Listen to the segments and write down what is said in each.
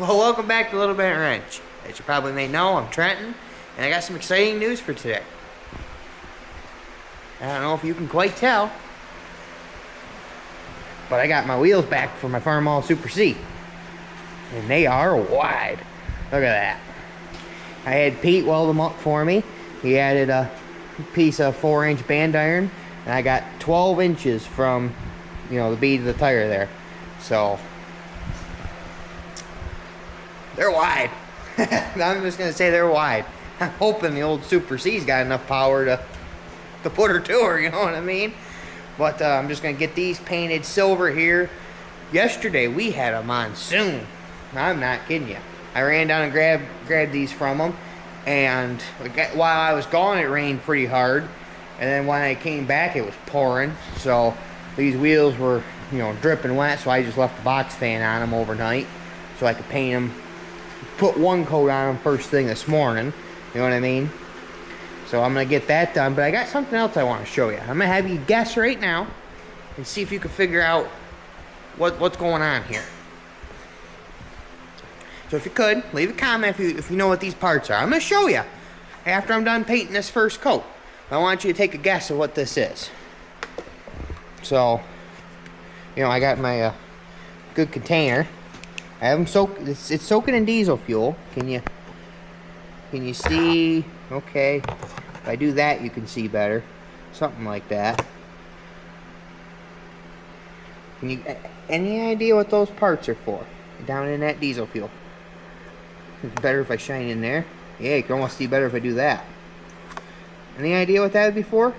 Well, welcome back to Little Bennett Wrench. As you probably may know, I'm Trenton, and I got some exciting news for today. I don't know if you can quite tell, but I got my wheels back for my Farmall Super C, and they are wide. Look at that. I had Pete weld them up for me. He added a piece of 4-inch band iron, and I got 12 inches from, the bead of the tire there. So they're wide. I'm just gonna say they're wide. I'm hoping the old Super C's got enough power to put her to her, you know what I mean? But I'm just gonna get these painted silver here. Yesterday we had a monsoon. I'm not kidding you. I ran down and grabbed these from them, and while I was gone it rained pretty hard, and then when I came back it was pouring. So these wheels were dripping wet, so I just left the box fan on them overnight so I could paint them. Put one coat on them first thing this morning, you know what I mean? So I'm gonna get that done, but I got something else I want to show you. I'm gonna have you guess right now and see if you can figure out what's going on here. So if you could, leave a comment if you know what these parts are. I'm gonna show you after I'm done painting this first coat. I want you to take a guess of what this is. So, I got my good container. I have them soaked. It's soaking in diesel fuel. Can you see? Okay. If I do that, you can see better. Something like that. Any idea what those parts are for? Down in that diesel fuel. It's better if I shine in there. Yeah, you can almost see better if I do that. Any idea what that would be for?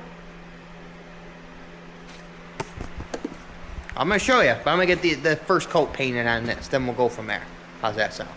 I'm going to show you, but I'm going to get the first coat painted on this. Then we'll go from there. How's that sound?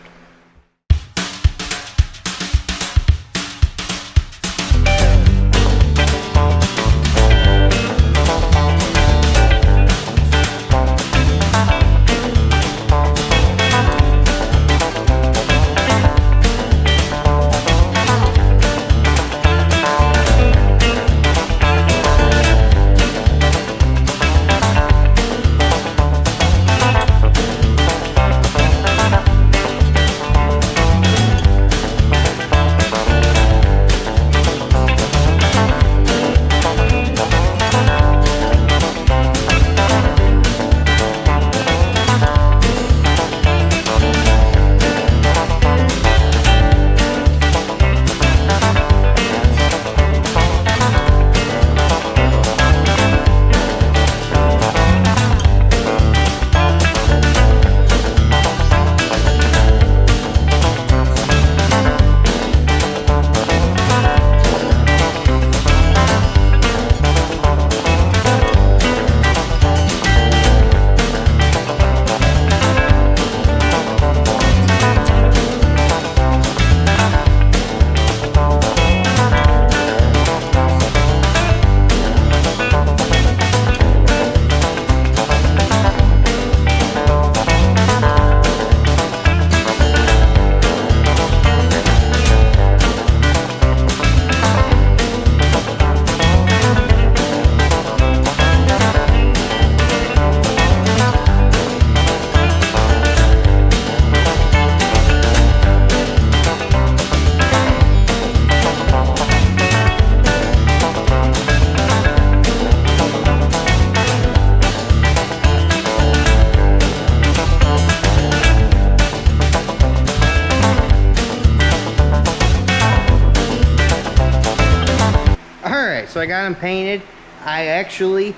So I got them painted. I actually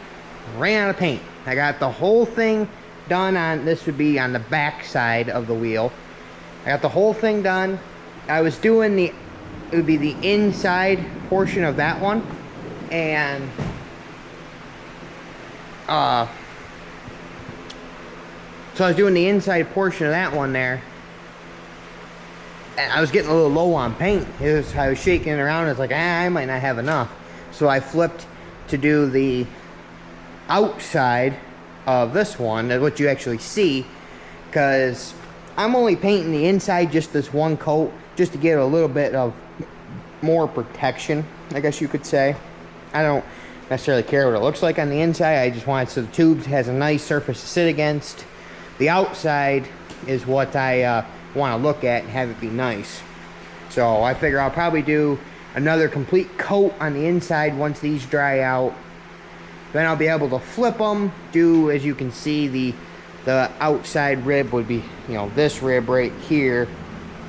ran out of paint. I got the whole thing done on, this would be on the back side of the wheel. I got the whole thing done. I was doing it would be the inside portion of that one. And so I was doing the inside portion of that one there. And I was getting a little low on paint. I was shaking it around. It's like, I might not have enough. So I flipped to do the outside of this one, that's what you actually see, because I'm only painting the inside just this one coat, just to get a little bit of more protection, I guess you could say. I don't necessarily care what it looks like on the inside. I just want it so the tube has a nice surface to sit against. The outside is what I want to look at and have it be nice. So I figure I'll probably do another complete coat on the inside once these dry out. Then I'll be able to flip them, do, as you can see, the outside rib would be, you know, this rib right here,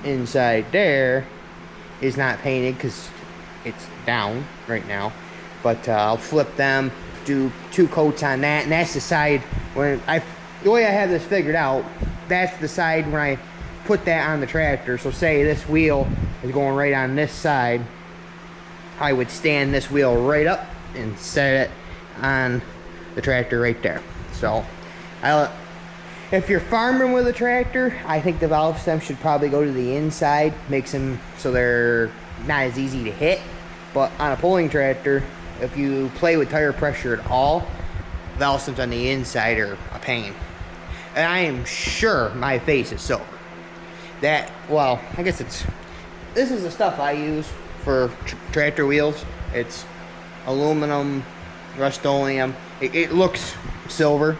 inside there is not painted because it's down right now. But I'll flip them, do 2 coats on that, and that's the side when the way I have this figured out, that's the side when I put that on the tractor. So say this wheel is going right on this side, I would stand this wheel right up and set it on the tractor right there. So if you're farming with a tractor, I think the valve stem should probably go to the inside, makes them so they're not as easy to hit. But on a pulling tractor, if you play with tire pressure at all, valve stems on the inside are a pain. And I am sure my face is silver. Well, I guess this is the stuff I use for tractor wheels. It's aluminum, Rust-Oleum. It looks silver,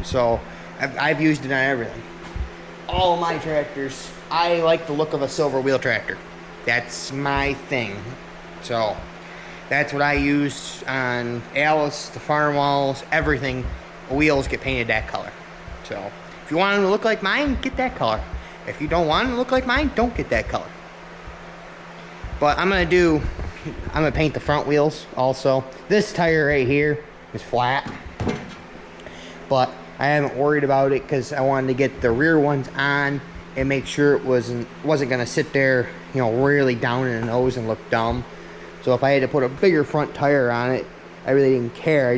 so I've used it on everything. All my tractors, I like the look of a silver wheel tractor. That's my thing. So that's what I use on Alice, the Farmalls, everything. Wheels get painted that color. So if you want them to look like mine, get that color. If you don't want them to look like mine, don't get that color. But I'm gonna paint the front wheels also. This tire right here is flat, but I haven't worried about it because I wanted to get the rear ones on and make sure it wasn't gonna sit there, you know, really down in the nose and look dumb. So if I had to put a bigger front tire on it, I really didn't care.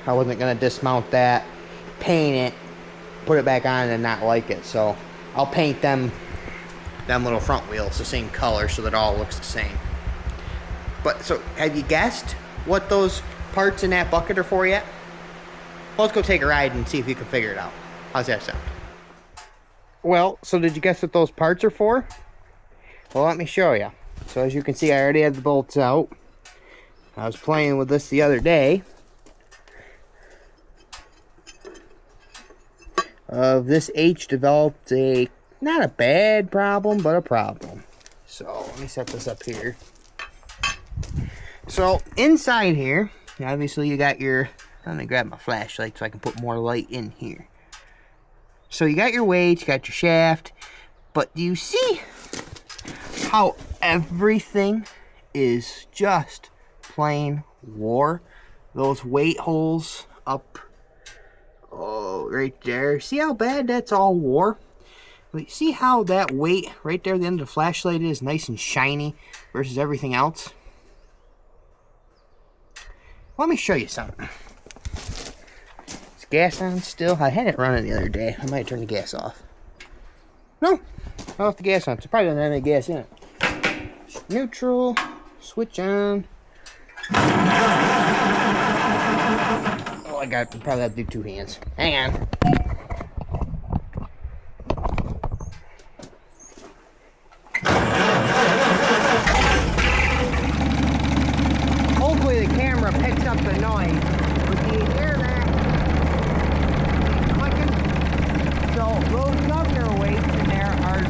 I wasn't gonna dismount that, paint it, put it back on, and not like it. So I'll paint them little front wheels the same color so that it all looks the same. But so have you guessed what those parts in that bucket are for yet? Well, let's go take a ride and see if you can figure it out. How's that sound? Well, so did you guess what those parts are for? Well, let me show you. So as you can see, I already had the bolts out. I was playing with this the other day. This H developed not a bad problem, but a problem. So let me set this up here. So inside here, obviously you got your, I'm gonna grab my flashlight so I can put more light in here. So you got your weights, you got your shaft, but do you see how everything is just plain wore? Those weight holes up, oh, right there. See how bad that's all wore? But see how that weight right there at the end of the flashlight is nice and shiny versus everything else? Let me show you something. Is gas on still? I had it running the other day. I might turn the gas off. No, I left the gas on. So probably doesn't have any gas in it. Neutral, switch on. Oh, I probably have to do 2 hands. Hang on. Hopefully the camera picks up the noise. But do you hear that? Clicking? So those governor weights in there are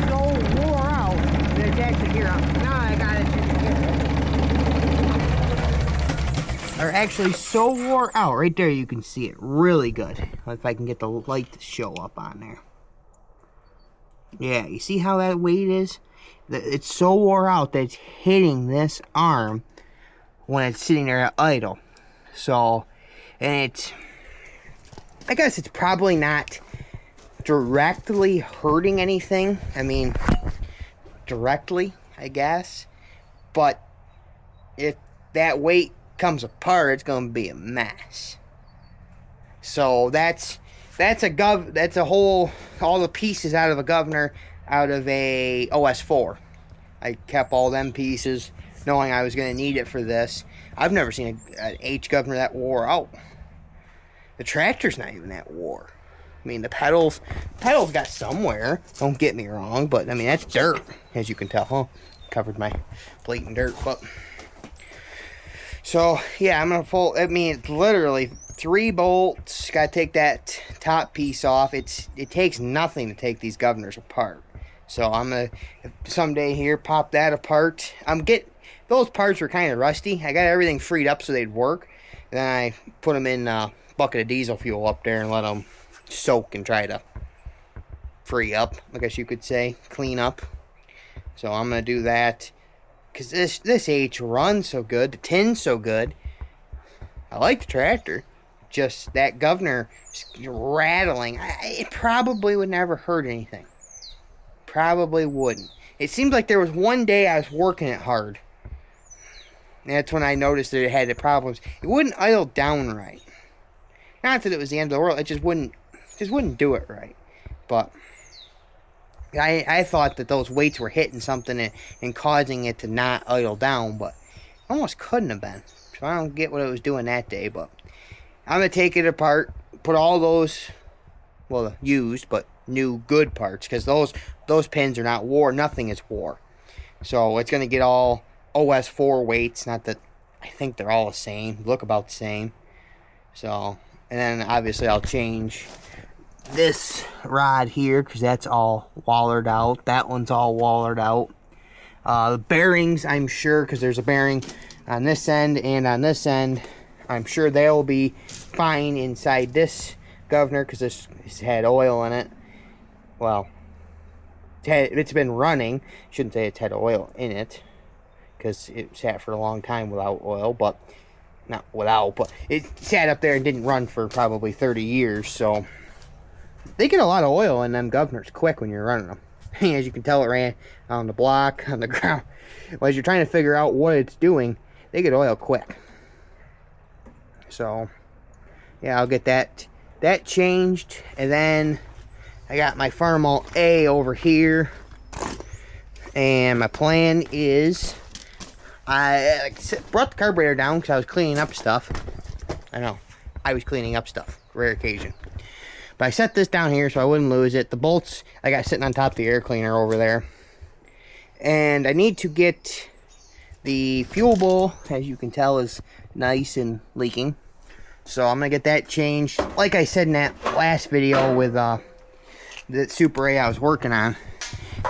so wore out that it's actually here. Now I got it. Are actually so wore out. Right there you can see it really good. If I can get the light to show up on there. Yeah, you see how that weight is? It's so wore out that it's hitting this arm when it's sitting there at idle. So, and I guess it's probably not directly hurting anything. I mean, directly, I guess. But if that weight comes apart, it's going to be a mess. So that's a whole, all the pieces out of a governor out of a OS4. I kept all them pieces knowing I was going to need it for this. I've never seen an H governor that wore out. The tractor's not even that wore. I mean, the pedals got somewhere, don't get me wrong, but I mean, that's dirt, as you can tell, huh? Covered my plate in dirt, but so yeah, I'm gonna pull, I mean, it's literally 3 bolts. Gotta take that top piece off. It takes nothing to take these governors apart. So I'm gonna someday here pop that apart. Those parts were kind of rusty. I got everything freed up so they'd work. Then I put them in a bucket of diesel fuel up there and let them soak and try to free up, I guess you could say, clean up. So I'm gonna do that because this H runs so good, the tin's so good. I like the tractor, just that governor rattling. It probably would never hurt anything. Probably wouldn't. It seemed like there was one day I was working it hard. And that's when I noticed that it had the problems. It wouldn't idle down right. Not that it was the end of the world. It just wouldn't do it right. But I thought that those weights were hitting something and causing it to not idle down, but it almost couldn't have been. So I don't get what it was doing that day, but I'm going to take it apart, put all those, well, used, but new good parts, because those pins are not war. Nothing is war. So it's going to get all OS4 weights, not that I think they're all the same, look about the same. So, and then obviously I'll change this rod here because that's all wallered out. That one's all wallered out. The bearings, I'm sure, because there's a bearing on this end and on this end, I'm sure they'll be fine inside this governor because this had oil in it. Well, it's been running. Shouldn't say it's had oil in it because it sat for a long time without oil, but not without, but it sat up there and didn't run for probably 30 years, so they get a lot of oil in them governors quick when you're running them. As you can tell, it ran on the block, on the ground. Well, as you're trying to figure out what it's doing, they get oil quick. So, yeah, I'll get that changed. And then I got my Farmall A over here. And my plan is, I brought the carburetor down because I was cleaning up stuff. I know, I was cleaning up stuff, rare occasion. But I set this down here so I wouldn't lose it. The bolts I got sitting on top of the air cleaner over there. And I need to get the fuel bowl, as you can tell, is nice and leaking. So I'm going to get that changed. Like I said in that last video with the Super A I was working on.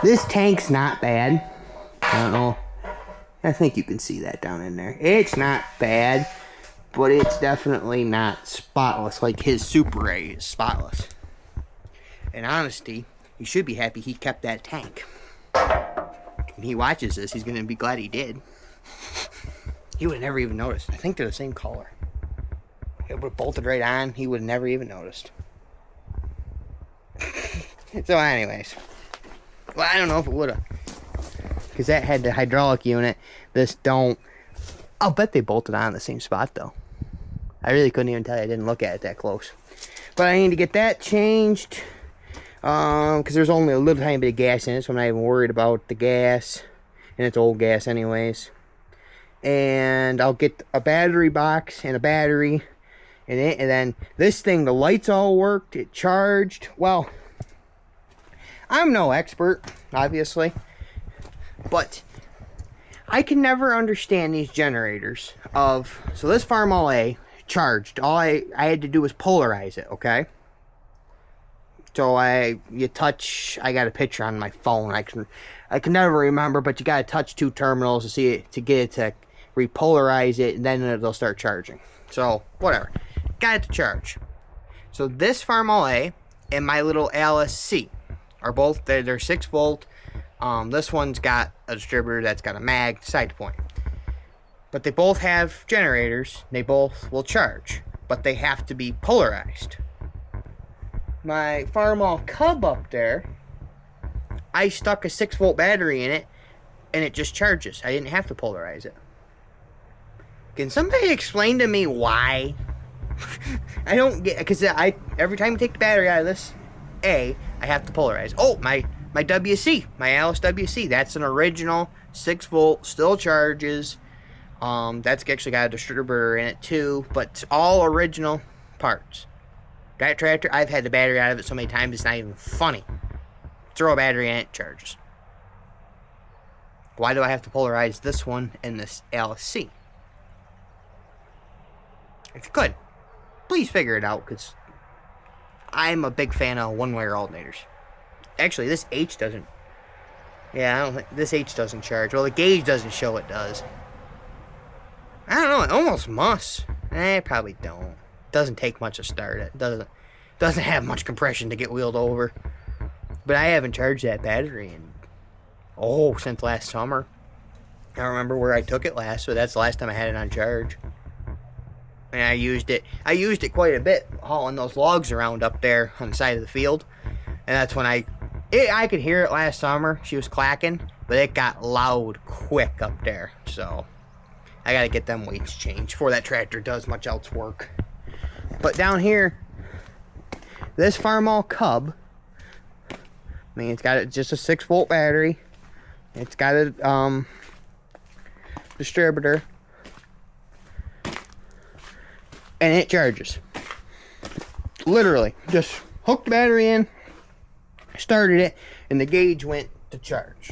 This tank's not bad. I don't know. I think you can see that down in there. It's not bad. But it's definitely not spotless like his Super A is spotless. In honesty, he should be happy he kept that tank. When he watches this, he's going to be glad he did. He would have never even noticed. I think they're the same color. It would have bolted right on. He would have never even noticed. So anyways. Well, I don't know if it would have. Because that had the hydraulic unit. This don't. I'll bet they bolted on the same spot though. I really couldn't even tell you. I didn't look at it that close. But I need to get that changed. Because there's only a little tiny bit of gas in it. So I'm not even worried about the gas. And it's old gas anyways. And I'll get a battery box and a battery in it. And then this thing, the lights all worked. It charged. Well, I'm no expert, obviously. But I can never understand these generators of... So this Farmall A charged. All I had to do was polarize it, okay? So you touch... I got a picture on my phone. I can never remember, but you got to touch two terminals to see it, to get it to repolarize it, and then it'll start charging. So, whatever. Got it to charge. So this Farmall A and my little Alice C are both... They're 6 volt. This one's got a distributor that's got a mag side point. But they both have generators. They both will charge. But they have to be polarized. My Farmall Cub up there, I stuck a 6 volt battery in it, and it just charges. I didn't have to polarize it. Can somebody explain to me why? I don't get... Because every time you take the battery out of this A, I have to polarize. Oh, my WC, my Alice WC, that's an original 6 volt, still charges. That's actually got a distributor in it too, but it's all original parts. That tractor, I've had the battery out of it so many times it's not even funny. Throw a battery in it, it charges. Why do I have to polarize this one and this Alice C? If you could, please figure it out, because I'm a big fan of one-wire alternators. Actually, this H doesn't Yeah, I don't think this H doesn't charge. Well, the gauge doesn't show it does. I don't know. It almost must. It probably don't. Doesn't take much to start it. Doesn't have much compression to get wheeled over. But I haven't charged that battery since last summer. I don't remember where I took it last, so that's the last time I had it on charge. And I used it quite a bit hauling those logs around up there on the side of the field. And that's when I could hear it last summer. She was clacking, but it got loud quick up there. So I gotta get them weights changed before that tractor does much else work. But down here, this Farmall Cub, I mean, it's got just a 6-volt battery. It's got a distributor, and it charges. Literally, just hooked the battery in, started it, and the gauge went to charge.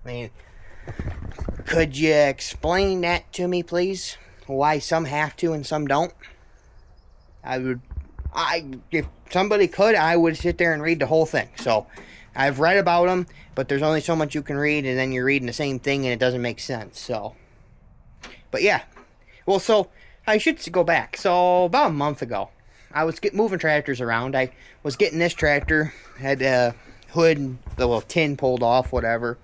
I mean, could you explain that to me, please? Why some have to and some don't? If somebody could, I would sit there and read the whole thing. So, I've read about them, but there's only so much you can read, and then you're reading the same thing, and it doesn't make sense. So, but yeah. Well, so I should go back. So about a month ago, I was moving tractors around. I was getting this tractor, had the hood and the little tin pulled off, whatever,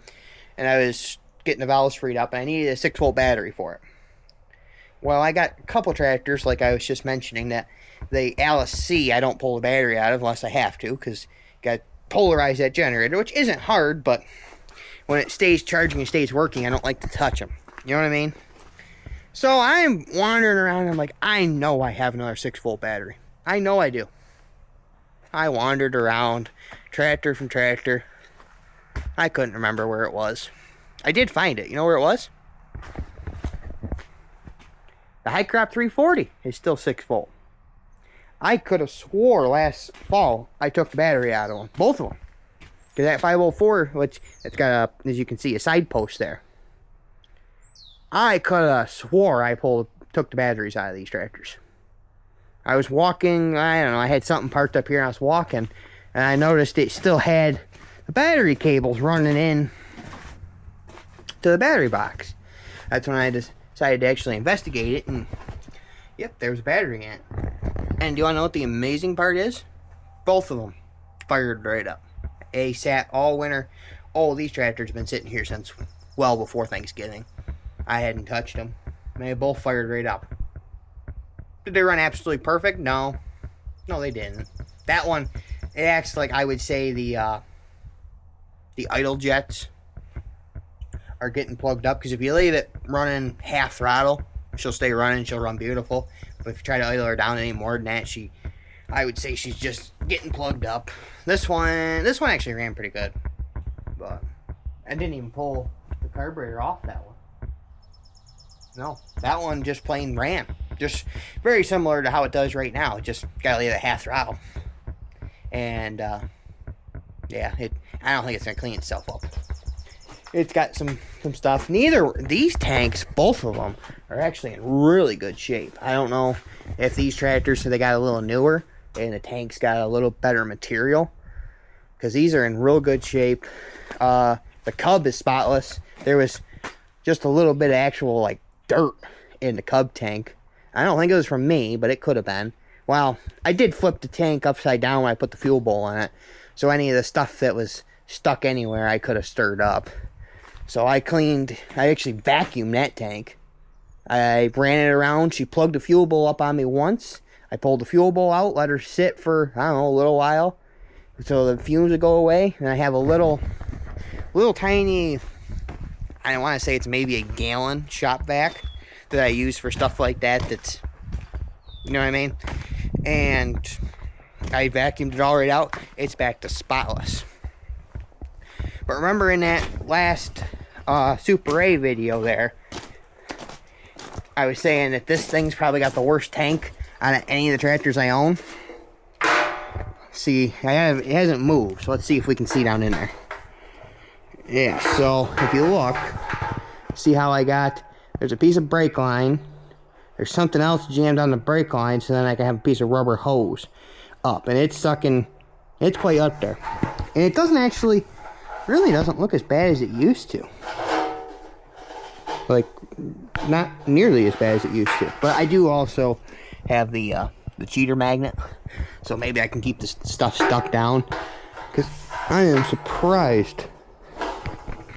and I was getting the valves freed up, and I needed a 6-volt battery for it. Well, I got a couple tractors, like I was just mentioning, that the Alice C I don't pull the battery out of unless I have to, because got to polarize that generator, which isn't hard, but when it stays charging and stays working, I don't like to touch them. You know what I mean? So I'm wandering around, and I'm like, I know I have another 6-volt battery. I know I do. I wandered around, tractor from tractor. I couldn't remember where it was. I did find it. You know where it was? The High Crop 340 is still 6-volt. I could have swore last fall I took the battery out of them. Both of them. Because that 504, which it's got a, as you can see, a side post there. I could have swore I took the batteries out of these tractors. I was walking, I don't know, I had something parked up here and I was walking, and I noticed it still had the battery cables running in to the battery box. That's when I decided to actually investigate it, and yep, there was a battery in it. And do you want to know what the amazing part is? Both of them fired right up. They sat all winter. Oh, these tractors have been sitting here since well before Thanksgiving. I hadn't touched them. They both fired right up. Did they run absolutely perfect? No. No, they didn't. That one, it acts like, I would say, the idle jets are getting plugged up. Because if you leave it running half throttle, she'll stay running. She'll run beautiful. But if you try to idle her down any more than that, I would say she's just getting plugged up. This one actually ran pretty good. But I didn't even pull the carburetor off that one. No, that one just plain ran. Just very similar to how it does right now. Just gotta leave it half throttle. And, yeah, I don't think it's gonna clean itself up. It's got some stuff. These tanks, both of them, are actually in really good shape. I don't know if these tractors, so they got a little newer, and the tank's got a little better material. Because these are in real good shape. The Cub is spotless. There was just a little bit of actual, like, dirt in the Cub tank. I don't think it was from me, but it could have been. Well, I did flip the tank upside down when I put the fuel bowl in it. So any of the stuff that was stuck anywhere, I could have stirred up. So I actually vacuumed that tank. I ran it around. She plugged the fuel bowl up on me once. I pulled the fuel bowl out, let her sit for, I don't know, a little while. So the fumes would go away. And I have a little tiny, I don't want to say it's maybe a gallon shop vac that I use for stuff like that. That's, you know what I mean? And I vacuumed it all right out. It's back to spotless. But remember in that last Super A video there, I was saying that this thing's probably got the worst tank out of any of the tractors I own. See, it hasn't moved, so let's see if we can see down in there. Yeah, so if you look, see how there's a piece of brake line, there's something else jammed on the brake line, so then I can have a piece of rubber hose up, and it's quite up there. And it doesn't actually really doesn't look as bad as it used to. Like, not nearly as bad as it used to. But I do also have the cheater magnet, so maybe I can keep this stuff stuck down, because I am surprised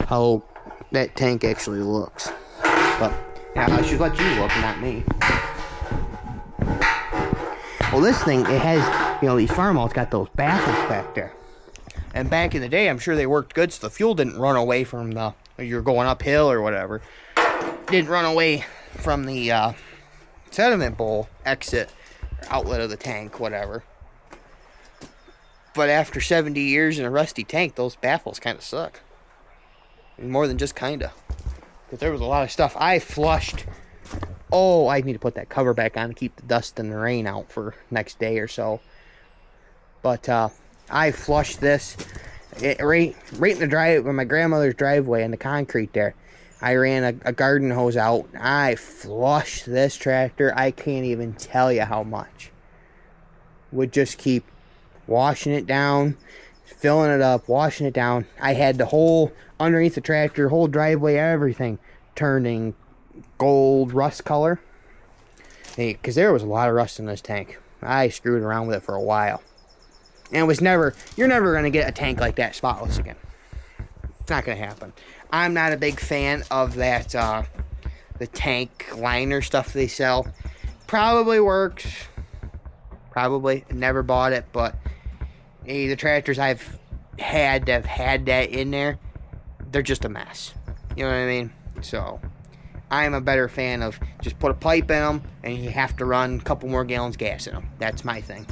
how that tank actually looks. But yeah, I should let you look, not me. Well, this thing, it has, you know, these Farmalls got those baffles back there. And back in the day, I'm sure they worked good, so the fuel didn't run away from the, you're going uphill or whatever. Didn't run away from the sediment bowl exit, or outlet of the tank, whatever. But after 70 years in a rusty tank, those baffles kind of suck. More than just kind of. Because there was a lot of stuff I flushed. Oh, I need to put that cover back on to keep the dust and the rain out for next day or so. But I flushed this right in the drive, in my grandmother's driveway in the concrete there. I ran a garden hose out. I flushed this tractor. I can't even tell you how much. Would just keep washing it down, filling it up, washing it down. I had the whole underneath the tractor, whole driveway, everything turning gold rust color. Because there was a lot of rust in this tank. I screwed around with it for a while. And it was never, you're never going to get a tank like that spotless again. It's not going to happen. I'm not a big fan of that, the tank liner stuff they sell. Probably works. Probably. Never bought it, but the tractors I've had that have had that in there, they're just a mess. You know what I mean? So, I'm a better fan of just put a pipe in them, and you have to run a couple more gallons gas in them. That's my thing.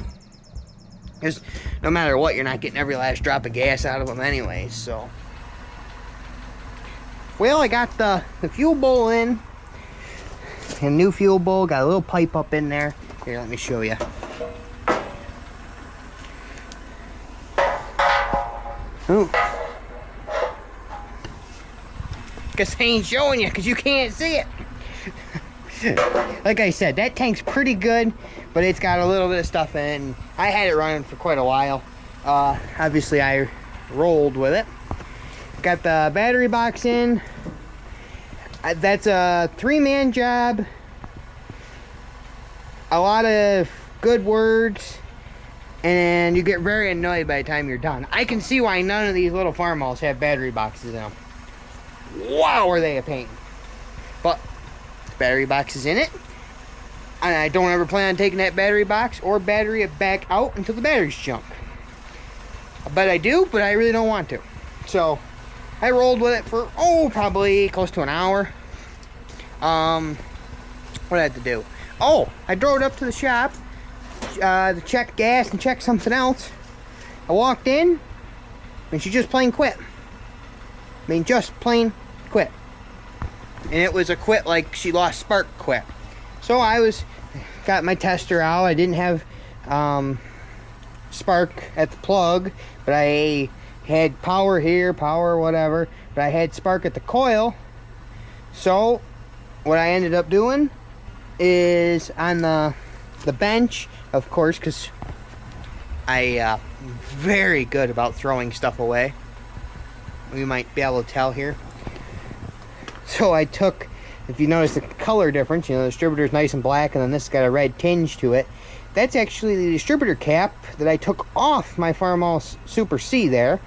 Because no matter what, you're not getting every last drop of gas out of them anyways, so. Well, I got the fuel bowl in. A new fuel bowl. Got a little pipe up in there. Here, let me show you. Ooh. Guess I ain't showing you because you can't see it. Like I said, that tank's pretty good, but it's got a little bit of stuff in it. And I had it running for quite a while. Obviously, I rolled with it. Got the battery box in. That's a 3-man job. A lot of good words. And you get very annoyed by the time you're done. I can see why none of these little Farmalls have battery boxes in them. Wow, are they a pain. But the battery box is in it. And I don't ever plan on taking that battery box or battery it back out until the battery's junk. I bet I do, but I really don't want to. So I rolled with it for, probably close to an hour. What did I have to do? I drove it up to the shop to check gas and check something else. I walked in, and she just plain quit. I mean, just plain quit. And it was a quit like she lost spark quit. So got my tester out. I didn't have spark at the plug, but I had power here, power whatever, but I had spark at the coil. So what I ended up doing is on the bench, of course, because I very good about throwing stuff away. You might be able to tell here. So I took, if you notice the color difference, the distributor's nice and black, and then this got a red tinge to it. That's actually the distributor cap that I took off my Farmall Super C there.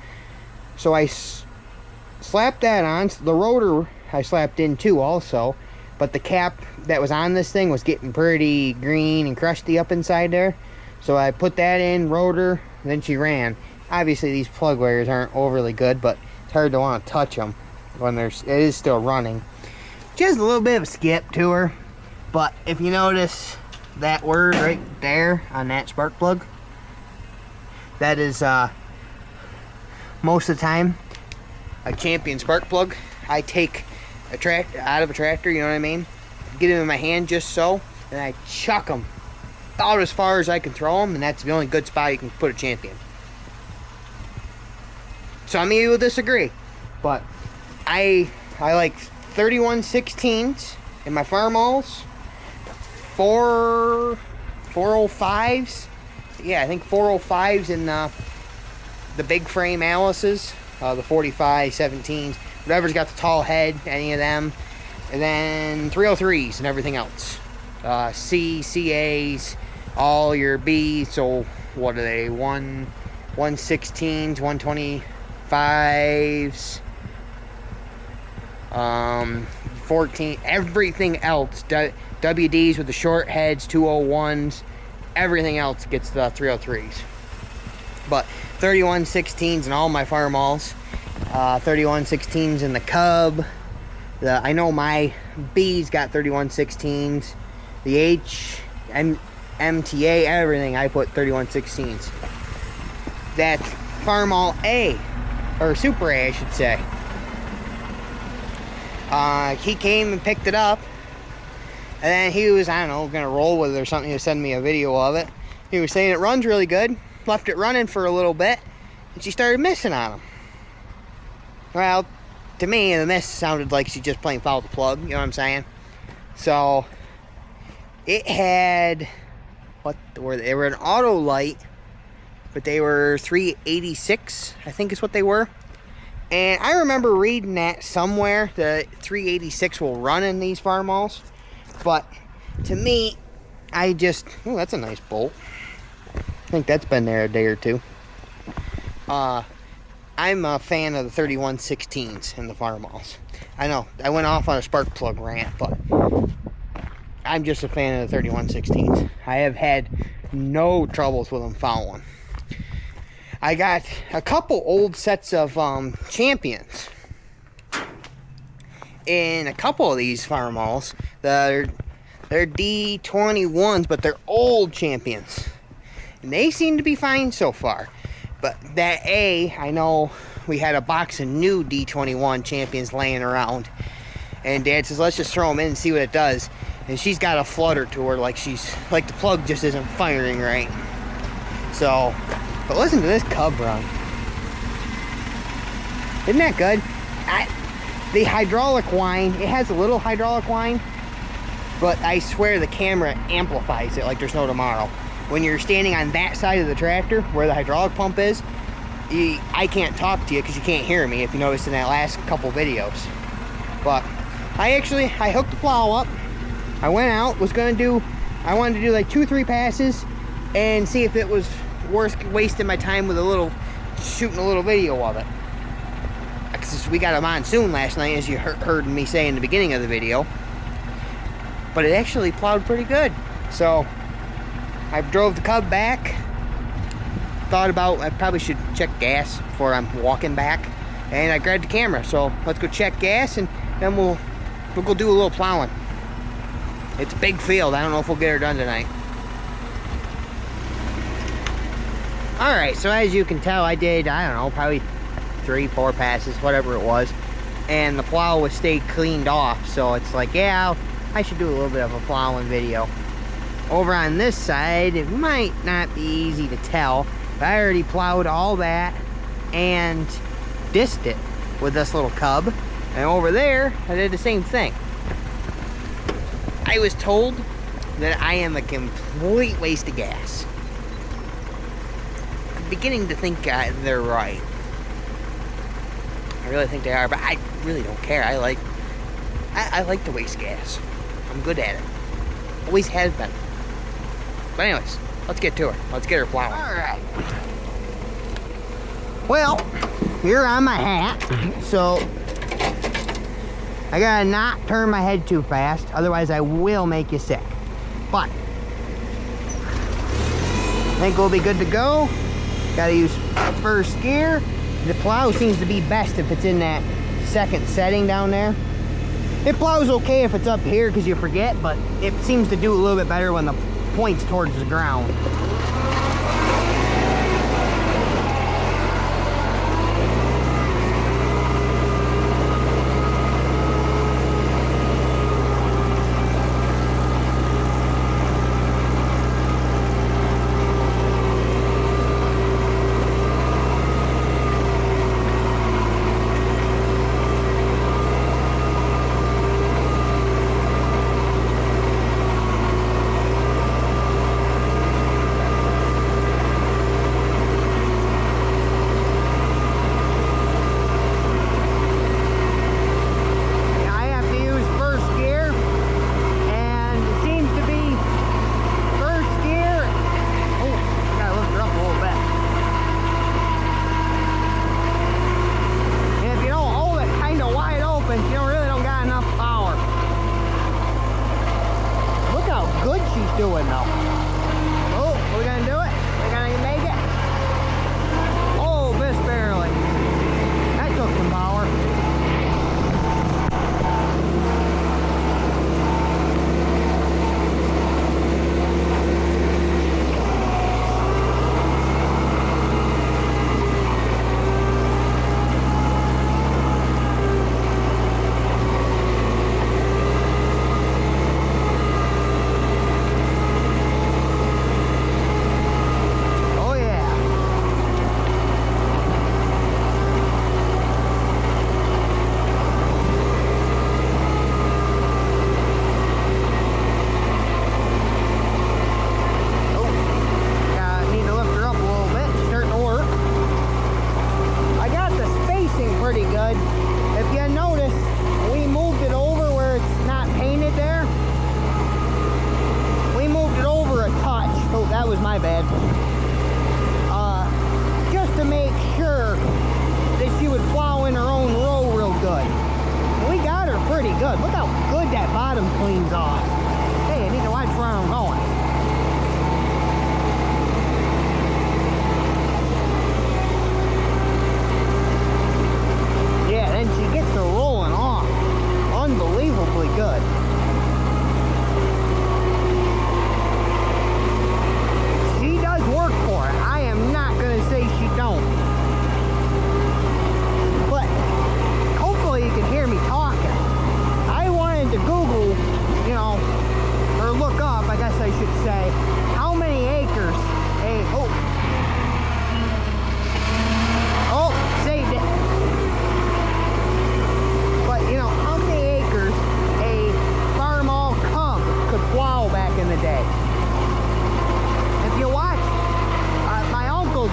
So I slapped that on. The rotor I slapped in too also. But the cap that was on this thing was getting pretty green and crusty up inside there. So I put that in, rotor, and then she ran. Obviously these plug wires aren't overly good, but it's hard to want to touch them when it is still running. Just a little bit of a skip to her. But if you notice that word right there on that spark plug, that is most of the time a Champion spark plug. I take a tractor out of a tractor, you know what I mean, get them in my hand just so, and I chuck them about as far as I can throw them, and that's the only good spot you can put a Champion. Some of you will disagree, but I like 31/16s in my Farmalls, 405s. Yeah, I think 405s in the big frame Alice's. the 45, 17s, whatever's got the tall head, any of them. And then 303s and everything else. CAs, all your Bs. So what are they? 116s, 125s, 14, everything else. WDs with the short heads, 201s, everything else gets the 303s. But 3116s in all my Farmalls, 3116s in the Cub. I know my B's got 3116s. The MTA, everything I put 3116s. That's Farmall A, or Super A, I should say. He came and picked it up, and then he was, I don't know, gonna roll with it or something. He was sending me a video of it. He was saying it runs really good. Left it running for a little bit, and she started missing on him. Well, to me, the miss sounded like she just plain fouled the plug, you know what I'm saying? So, it had, what were they? They were an auto light, but they were 386, I think is what they were. And I remember reading that somewhere, that 386 will run in these Farmalls. But, to me, oh, that's a nice bolt. I think that's been there a day or two. I'm a fan of the 3116s in the Farmalls. I know, I went off on a spark plug rant, but I'm just a fan of the 3116s. I have had no troubles with them fouling. I got a couple old sets of champions in a couple of these Farmalls. They're D21s, but they're old champions. And they seem to be fine so far. But that A, I know we had a box of new D21 champions laying around. And Dad says, let's just throw them in and see what it does. And she's got a flutter to her, like the plug just isn't firing right. So, but listen to this Cub run. Isn't that good? The hydraulic whine, it has a little hydraulic whine, but I swear the camera amplifies it like there's no tomorrow. When you're standing on that side of the tractor where the hydraulic pump is, I can't talk to you because you can't hear me, if you noticed in that last couple videos. But I hooked the plow up. I went out, I wanted to do like 2-3 passes and see if it was worth wasting my time with shooting a little video of it. Because we got a monsoon last night, as you heard me say in the beginning of the video. But it actually plowed pretty good. So I drove the Cub back. Thought about I probably should check gas before I'm walking back. And I grabbed the camera. So let's go check gas and then we'll go do a little plowing. It's a big field. I don't know if we'll get her done tonight. Alright, so as you can tell, I did, I don't know, probably 3-4 passes, whatever it was. And the plow was stayed cleaned off. So it's like, yeah, I should do a little bit of a plowing video. Over on this side, it might not be easy to tell, but I already plowed all that and dissed it with this little Cub. And over there, I did the same thing. I was told that I am a complete waste of gas. I'm beginning to think they're right. I really think they are, but I really don't care. I like to waste gas. I'm good at it. Always has been. But anyways, let's get to her. Let's get her plowing. Alright. Well, here on my hat, so I gotta not turn my head too fast, otherwise I will make you sick. But I think we'll be good to go. Gotta use first gear. The plow seems to be best if it's in that second setting down there. It plows okay if it's up here because you forget, but it seems to do a little bit better when the point's towards the ground.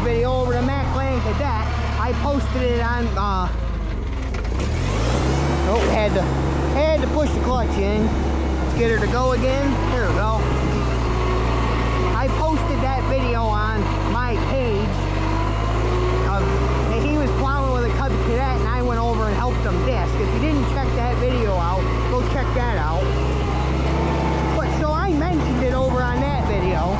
video over to Macland Cadet. I posted it on, oh, had to push the clutch in. Let's get her to go again. There we go. I posted that video on my page. He was plowing with a Cub Cadet and I went over and helped him disc. If you didn't check that video out, go check that out. But so I mentioned it over on that video.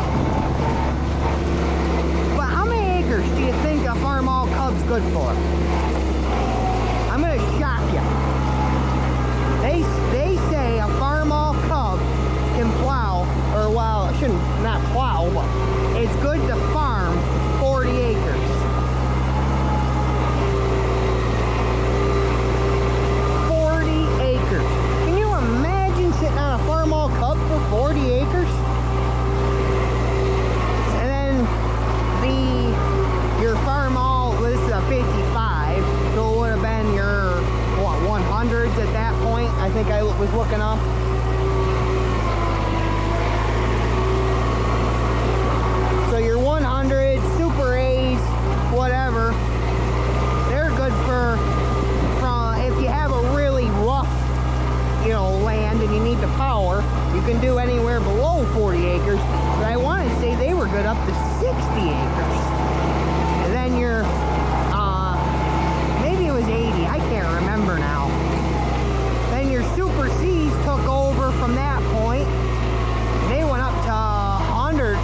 But how many acres do you think a Farmall Cub's good for? I'm gonna shock you. They say a Farmall Cub can plow, or well, it shouldn't, not plow, but it's good to farm 40 acres. 40 acres. Can you imagine sitting on a Farmall Cub for 40 acres? And then your Farmall, this is a 55, so it would have been your, what, 100s at that point, I think I was looking up. So your 100s, Super A's, whatever, they're good for if you have a really rough, you know, land and you need the power, you can do anywhere below 40 acres. But I want to say they were good up to 60 acres. And then your, maybe it was 80, I can't remember now. Then your Super C's took over from that point. They went up to 100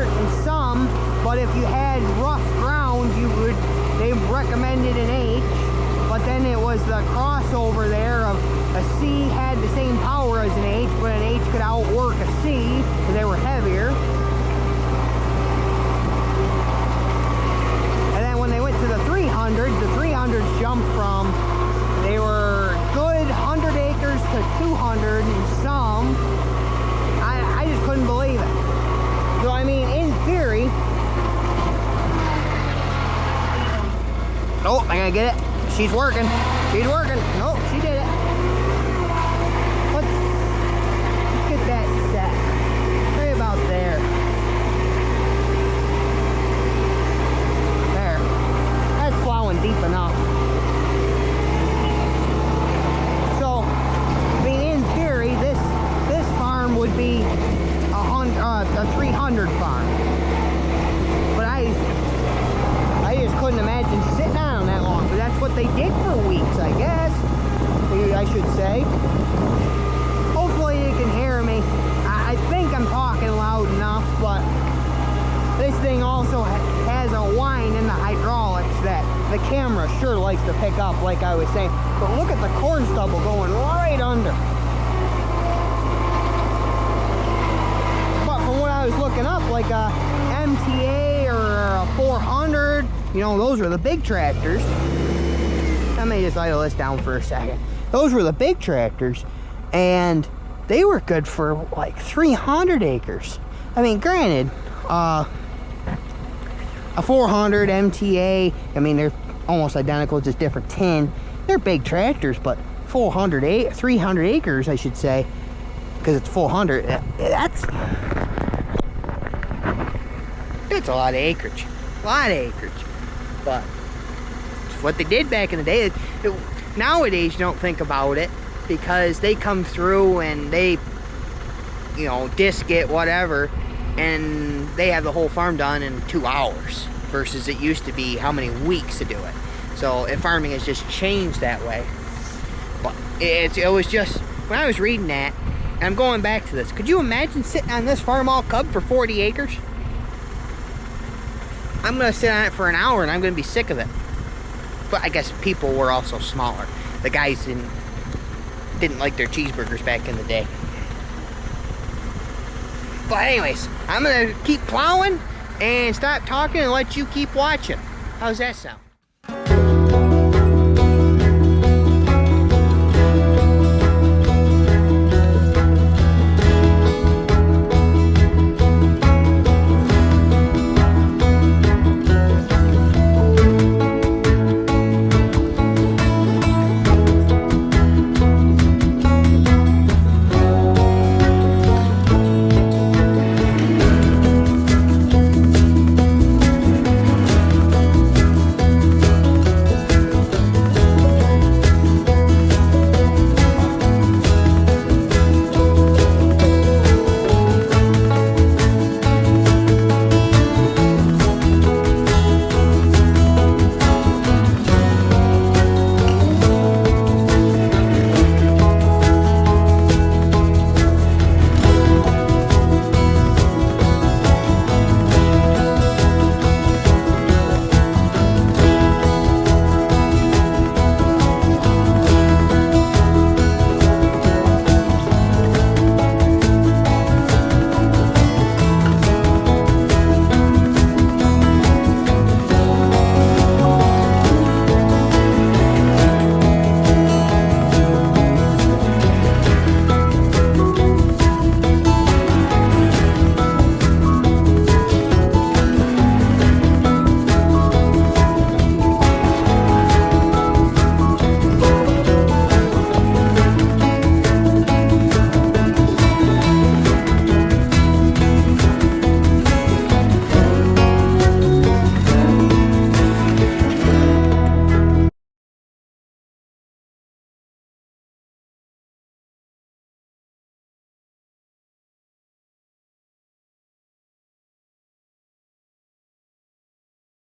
and some, but if you had rough ground, they recommended an H, but then it was the crossover there of a C had the same power as an H, but an H could outwork a C because they were heavier. And then when they went to the 300s jumped from, they were good 100 acres to 200 and some. I just couldn't believe it. So I mean, in theory, oh, I gotta get it. She's working. She's working. Nope, she did it. Let's get that set. Right about there. There. That's plowing deep enough. So, I mean, in theory, this farm would be a 300 farm. But I just couldn't imagine sitting down that long. But that's what they did for weeks, I guess. I should say. Hopefully you can hear me. I think I'm talking loud enough, but this thing also has a whine in the hydraulics that the camera sure likes to pick up, like I was saying. But look at the corn stubble going right under. But from what I was looking up, like a MTA or a 400, you know, those are the big tractors. Let me just idle this down for a second. Those were the big tractors, and they were good for like 300 acres. I mean, granted, a 400 MTA, I mean, they're almost identical, just different tin. They're big tractors, but 300 acres, I should say, because it's 400. That's a lot of acreage. A lot of acreage. But it's what they did back in the day. Nowadays, you don't think about it because they come through and they, you know, disc it, whatever, and they have the whole farm done in 2 hours versus it used to be how many weeks to do it. So farming has just changed that way. But it was just, when I was reading that, and I'm going back to this, could you imagine sitting on this Farmall Cub for 40 acres? I'm going to sit on it for an hour and I'm going to be sick of it. But I guess people were also smaller. The guys didn't like their cheeseburgers back in the day. But anyways, I'm going to keep plowing and stop talking and let you keep watching. How's that sound?